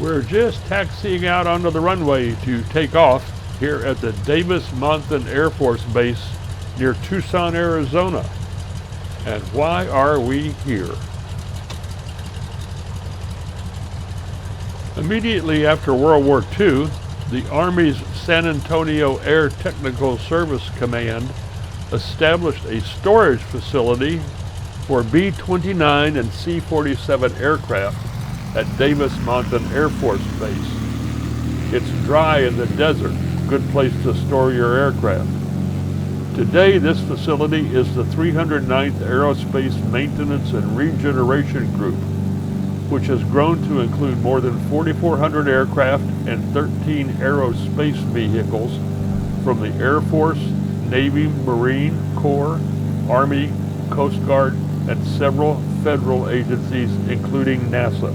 We're just taxiing out onto the runway to take off here at the Davis-Monthan Air Force Base near Tucson, Arizona. And why are we here? Immediately after World War II, the Army's San Antonio Air Technical Service Command established a storage facility for B-29 and C-47 aircraft at Davis-Monthan Air Force Base. It's dry in the desert, good place to store your aircraft. Today, this facility is the 309th Aerospace Maintenance and Regeneration Group, which has grown to include more than 4,400 aircraft and 13 aerospace vehicles from the Air Force, Navy, Marine Corps, Army, Coast Guard, and several federal agencies, including NASA.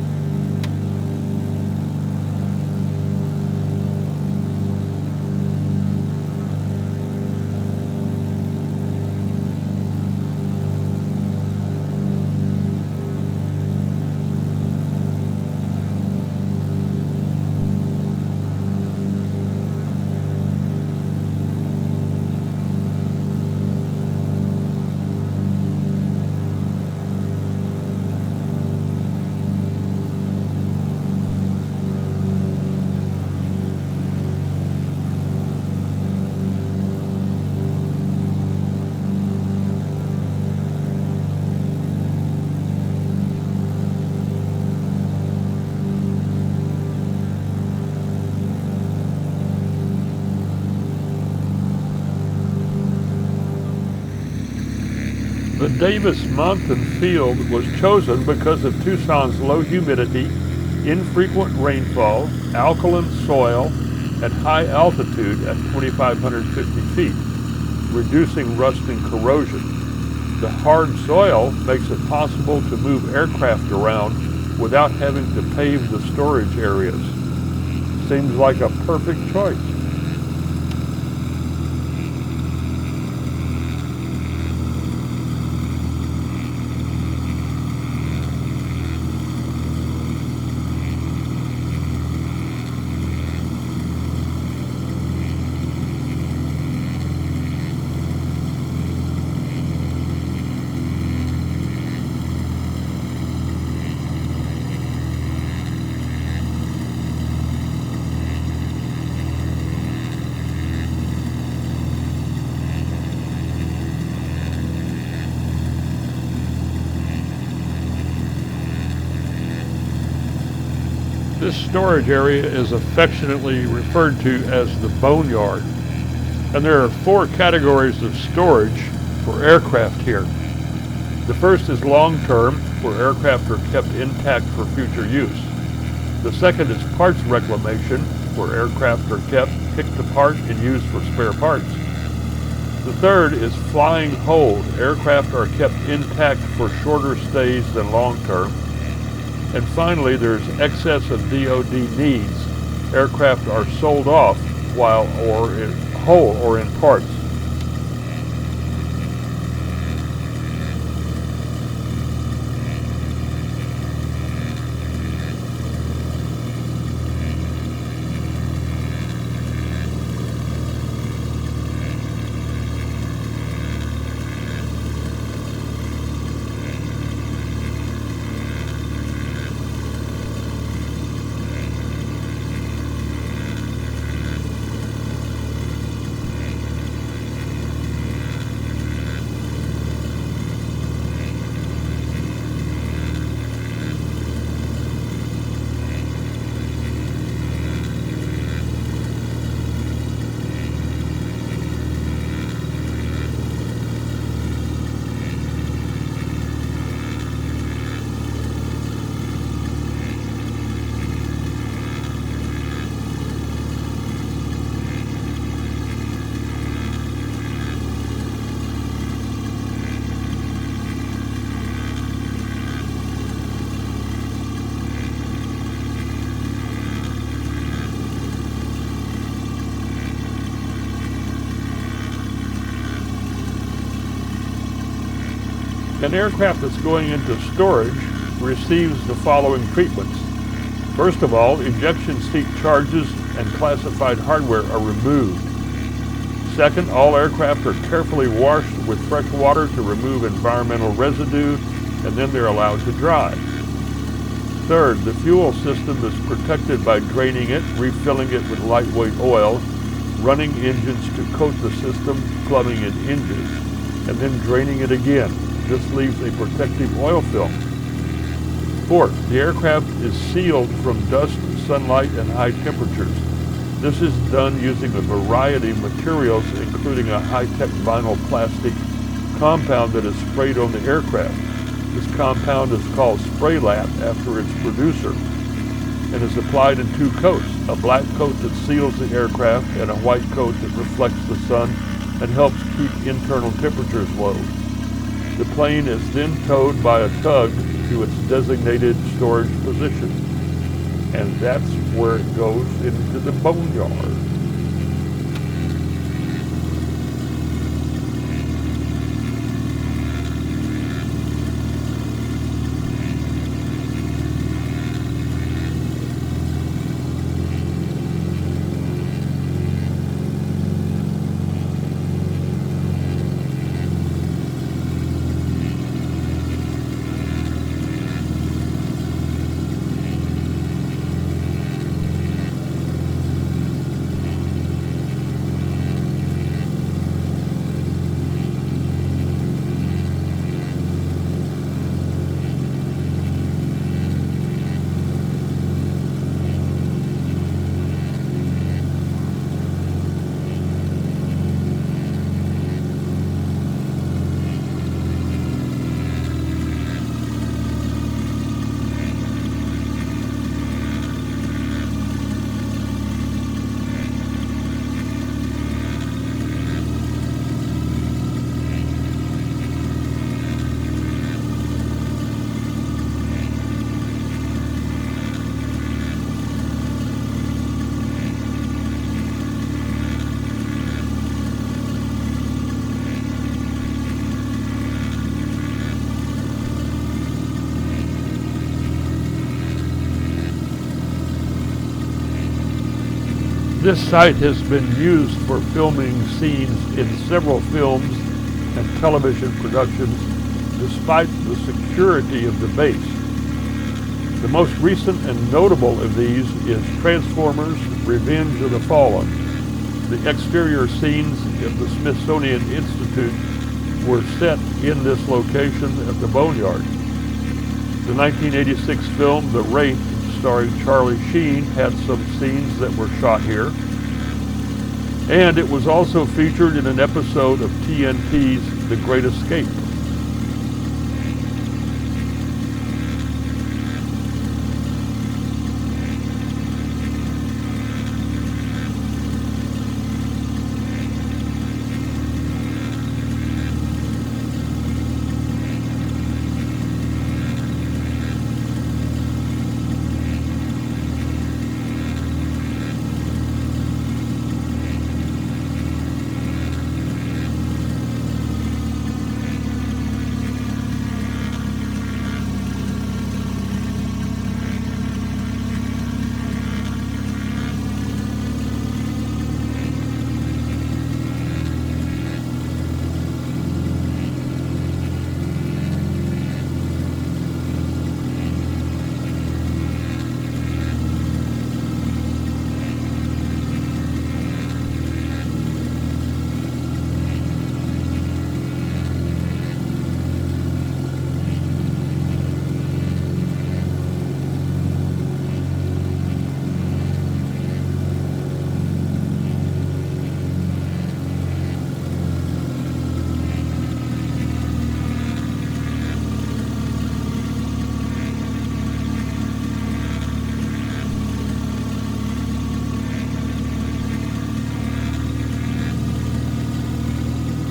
The Davis-Monthan field was chosen because of Tucson's low humidity, infrequent rainfall, alkaline soil, and high altitude at 2,550 feet, reducing rust and corrosion. The hard soil makes it possible to move aircraft around without having to pave the storage areas. Seems like a perfect choice. This storage area is affectionately referred to as the boneyard, and there are 4 categories of storage for aircraft here. The first is long-term, where aircraft are kept intact for future use. The second is parts reclamation, where aircraft are kept, picked apart, and used for spare parts. The third is flying hold. Aircraft are kept intact for shorter stays than long-term. And finally, there's excess of DoD needs. Aircraft are sold off while in whole or in parts. An aircraft that's going into storage receives the following treatments. First of all, ejection seat charges and classified hardware are removed. Second, all aircraft are carefully washed with fresh water to remove environmental residue, and then they're allowed to drive. Third, the fuel system is protected by draining it, refilling it with lightweight oil, running engines to coat the system, plumbing and engines, and then draining it again. This leaves a protective oil film. Fourth, the aircraft is sealed from dust, sunlight, and high temperatures. This is done using a variety of materials, including a high-tech vinyl plastic compound that is sprayed on the aircraft. This compound is called spray lap after its producer and is applied in two coats, a black coat that seals the aircraft and a white coat that reflects the sun and helps keep internal temperatures low. The plane is then towed by a tug to its designated storage position, and that's where it goes into the boneyard. This site has been used for filming scenes in several films and television productions, despite the security of the base. The most recent and notable of these is Transformers: Revenge of the Fallen. The exterior scenes of the Smithsonian Institute were set in this location at the boneyard. The 1986 film The Wraith, starring Charlie Sheen, had some scenes that were shot here. And it was also featured in an episode of TNT's The Great Escape.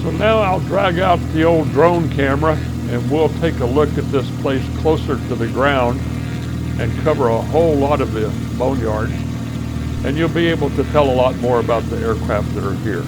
So now I'll drag out the old drone camera and we'll take a look at this place closer to the ground and cover a whole lot of the boneyard. And you'll be able to tell a lot more about the aircraft that are here.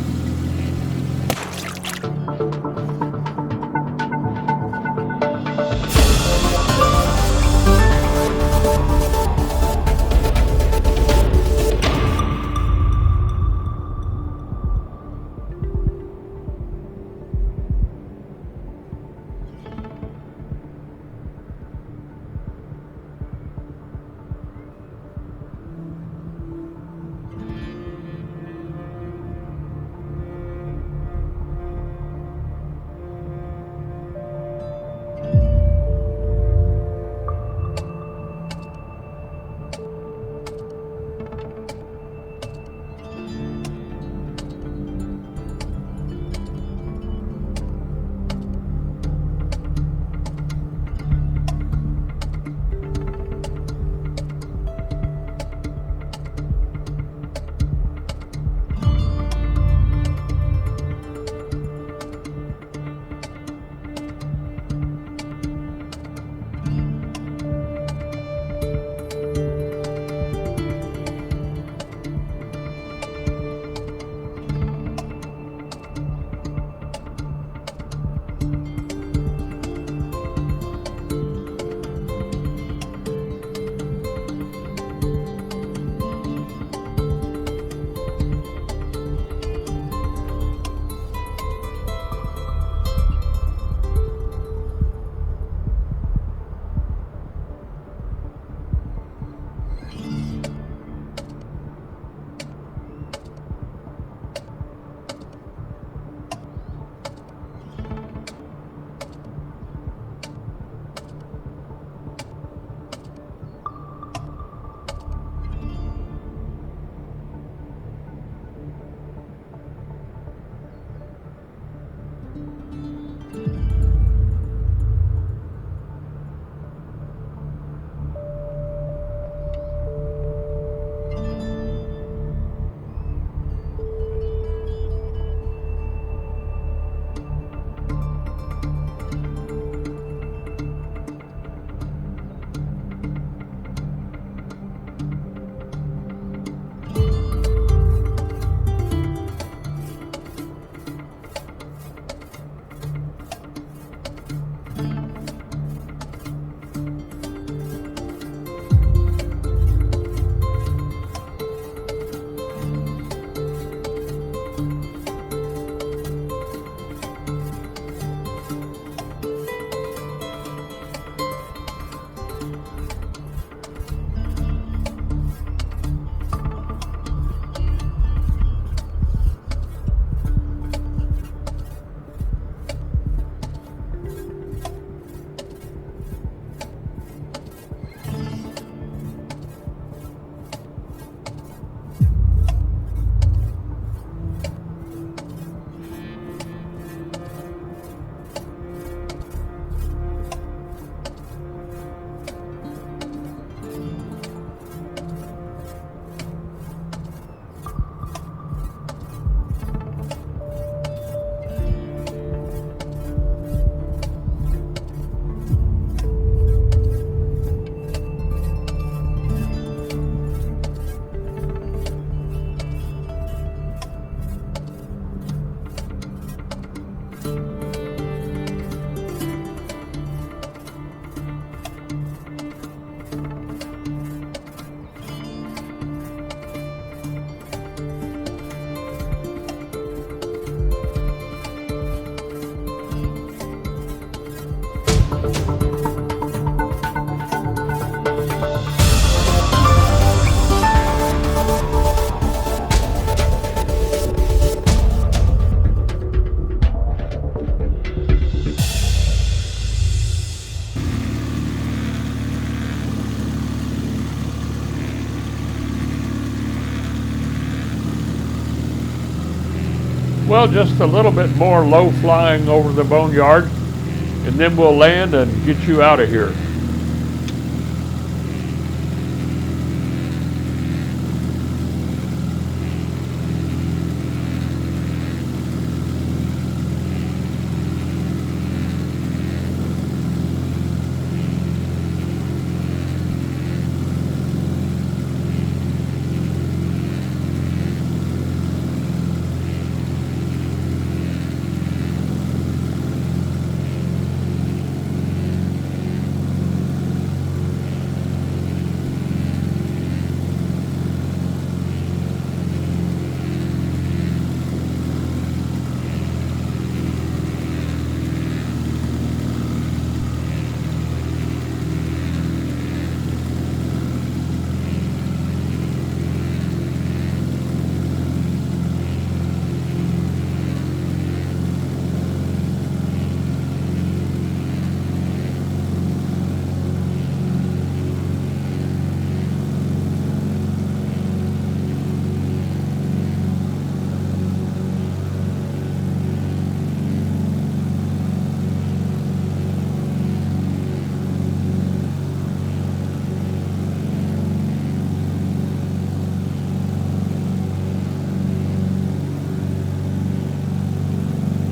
Well, just a little bit more low flying over the boneyard, and then we'll land and get you out of here.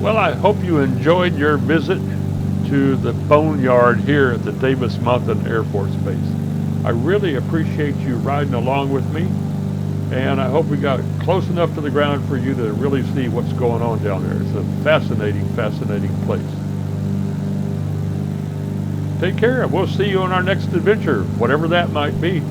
Well, I hope you enjoyed your visit to the boneyard here at the Davis Mountain Air Force Base. I really appreciate you riding along with me, and I hope we got close enough to the ground for you to really see what's going on down there. It's a fascinating, fascinating place. Take care, and we'll see you on our next adventure, whatever that might be.